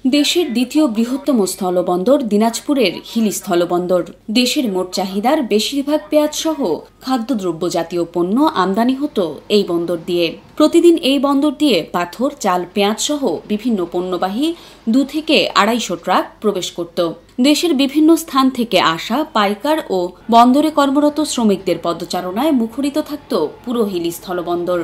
দেশের দ্বিতীয় বৃহত্তম স্থলবন্দর দিনাজপুরের হিলি স্থলবন্দর। দেশের মোট চাহিদার বেশিরভাগ পেঁয়াজ সহ খাদ্যদ্রব্য জাতীয় পণ্য আমদানি হতো এই বন্দর দিয়ে। প্রতিদিন এই বন্দর দিয়ে পাথর, চাল, পেঁয়াজ সহ বিভিন্ন পণ্যবাহী 2 থেকে 250 ট্রাক প্রবেশ করত। দেশের বিভিন্ন স্থান থেকে আসা পাইকার ও বন্দরে কর্মরত শ্রমিকদের পদচারণায় মুখরিত থাকত পুরো হিলি স্থলবন্দর।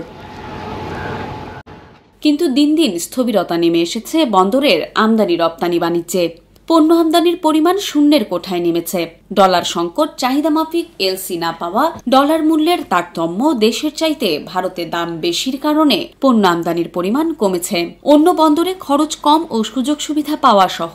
কিন্তু দিন দিন স্থবিরতা নেমে এসেছে বন্দরের আমদানি রপ্তানি বাণিজ্যে। পণ্য আমদানির পরিমাণ শূন্যের কোঠায় নেমেছে। ডলার সংকট, চাহিদা মাফিক এলসি না পাওয়া, ডলার মূল্যের তারতম্য, দেশের চাইতে ভারতে দাম বেশির কারণে পণ্য আমদানির পরিমাণ কমেছে। অন্য বন্দরে খরচ কম ও সুযোগ সুবিধা পাওয়া সহ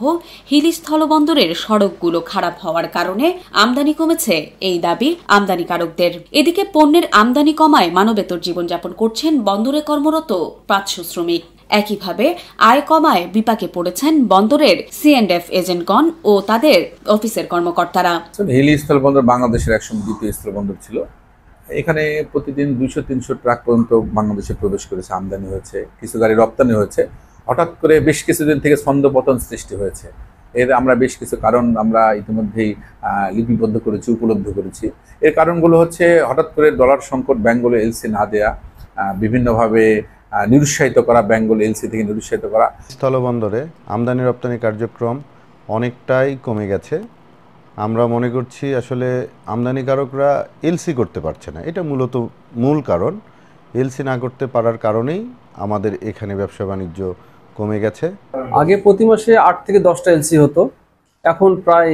হিলি স্থলবন্দরের সড়কগুলো খারাপ হওয়ার কারণে আমদানি কমেছে, এই দাবি আমদানিকারকদের। এদিকে পণ্যের আমদানি কমায় মানবেতর জীবনযাপন করছেন বন্দরে কর্মরত 500 শ্রমিক। একইভাবে আয় কমায় বিপাকে পড়েছেন বন্দরের C&F এজেন্টগণ ও তাদের অফিসের কর্মকর্তারা। হিলি স্থলবন্দর বাংলাদেশের একসময় দ্বিতীয় স্থলবন্দর ছিল। এখানে প্রতিদিন 200-300 ট্রাক পর্যন্ত বাংলাদেশে প্রবেশ করেছে, আমদানি হয়েছে, কিছু গাড়ি রপ্তানি হয়েছে। হঠাৎ করে বেশ কিছুদিন থেকে ছন্দপতন সৃষ্টি হয়েছে। এর আমরা বেশ কিছু কারণ আমরা ইতিমধ্যেই লিপিবদ্ধ করেছি, উপলব্ধ করেছি। এর কারণগুলো হচ্ছে হঠাৎ করে ডলার সংকট, ব্যাংকগুলো এলসি না দেয়া, বিভিন্নভাবে নিরুৎসাহিত করা, ব্যাংকগুলো এলসি থেকে নিরুৎসাহিত করা। স্থলবন্দরে আমদানি রপ্তানি কার্যক্রম অনেকটাই কমে গেছে। আমরা মনে করছি আসলে আমদানিকারকরা এলসি করতে পারছে না, এটা মূলত মূল কারণ। এলসি না করতে পারার কারণেই আমাদের এখানে ব্যবসা বাণিজ্য কমে গেছে। আগে প্রতি মাসে 8 থেকে 10টা এলসি হতো, এখন প্রায়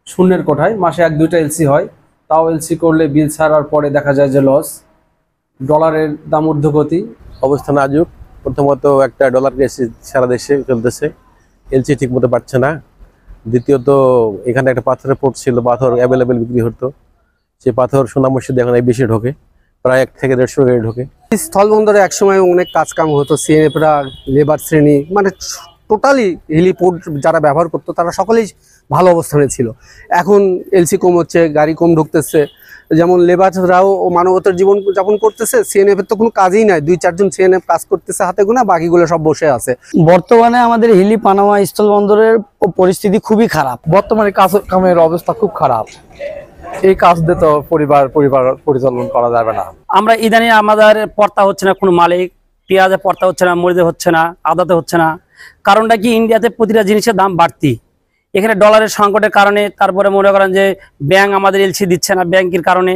শূন্যের কোঠায়। মাসে 1-2টা এলসি হয়, তাও এলসি করলে বিল ছাড়ার পরে দেখা যায় যে লস। ডলারের দাম ঊর্ধ্বগতি, অবস্থা নাজুক। প্রথমত একটা ডলার কেসি সারা দেশে চলতেছে, এলসি ঠিক মতো পাচ্ছে না। দ্বিতীয়ত এখানে একটা পাথরের পোর্ট ছিল, পাথর অ্যাভেলেবেল বিক্রি হতো। সেই পাথর সোনা মসজিদে এখন বেশি ঢোকে, প্রায় 1 থেকে 150 গাড়ি ঢোকে। স্থলবন্দরে একসময় অনেক কাজ কাম হতো, সিএনএফরা, লেবার শ্রেণী, মানে টোটালি হেলিপোর্ট যারা ব্যবহার করতো তারা সকলেই ভালো অবস্থানে ছিল। এখন এলসি কম হচ্ছে, গাড়ি কম ঢুকতেছে। যেমন লেবাররাও মানবতার জীবন যাপন করতেছে, সিএনএফ এর তো কোনো কাজই নাই, 2-4 জন সিএনএফ কাজ করতেছে হাতে গোনা, বাকিগুলো সব বসে আছে। বর্তমানে আমাদের হিলি পানামা স্থলবন্দরের পরিস্থিতি খুবই খারাপ। বর্তমানে কাজ কামের অবস্থা খুব খারাপ। এই কাজ দিয়ে তো পরিবার পরিচালন করা যাবে না। আমরা ইদানিং আমাদের পর্তা হচ্ছে না, কোনো মালিক পেঁয়াজে পর্তা হচ্ছে না, মরিচে হচ্ছে না, আদাতে হচ্ছে না। কারণটা কি, ইন্ডিয়াতে প্রতিটা জিনিসের দাম বাড়তি, এখানে ডলারের সংকটের কারণে। তারপরে মনে করেন যে ব্যাংক আমাদের এলসি দিচ্ছে না, ব্যাংকের কারণে।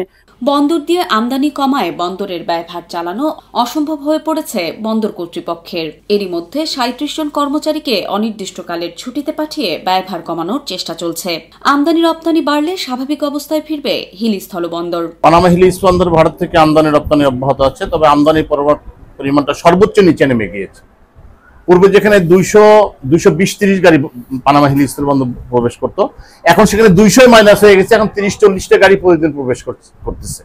বন্দর দিয়ে আমদানি কমায় বন্দরের ব্যয়ভার চালানো অসম্ভব হয়ে পড়েছে বন্দর কর্তৃপক্ষের। এরই মধ্যে 37 জন কর্মচারীকে অনির্দিষ্টকালের ছুটিতে পাঠিয়ে ব্যয়ভার কমানোর চেষ্টা চলছে। আমদানি রপ্তানি বাড়লে স্বাভাবিক অবস্থায় ফিরবে হিলি স্থলবন্দর। পানামা হিলি স্থলবন্দর ভারত থেকে আমদানি রপ্তানি অব্যাহত আছে, তবে আমদানির পরিমাণটা সর্বোচ্চ নিচে নেমে গিয়েছে। পূর্বে যেখানে 220-30 গাড়ি পানামা হিলি স্থলবন্দর প্রবেশ করতো, এখন সেখানে 200 মাইনাস হয়ে গেছে। এখন 30-40টা গাড়ি প্রতিদিন প্রবেশ করতেছে।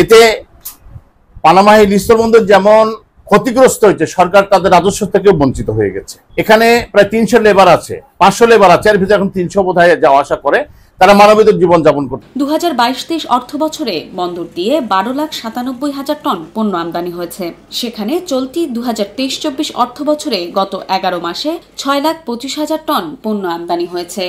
এতে পানামা হিলি স্থলবন্দর যেমন ক্ষতিগ্রস্ত হয়েছে, সরকার তাদের রাজস্ব থেকেও বঞ্চিত হয়ে গেছে। এখানে প্রায় 300 লেবার আছে, 500 লেবার আছে, এর ভিতরে এখন 300 বোধহয় যাওয়া আসা করে। তারা মানবিক জীবনযাপন করত। 2022-23 অর্থ বছরে বন্দর দিয়ে 12,97,000 টন পণ্য আমদানি হয়েছে। সেখানে চলতি 2023-24 অর্থ বছরে গত 11 মাসে 6,25,000 টন পণ্য আমদানি হয়েছে।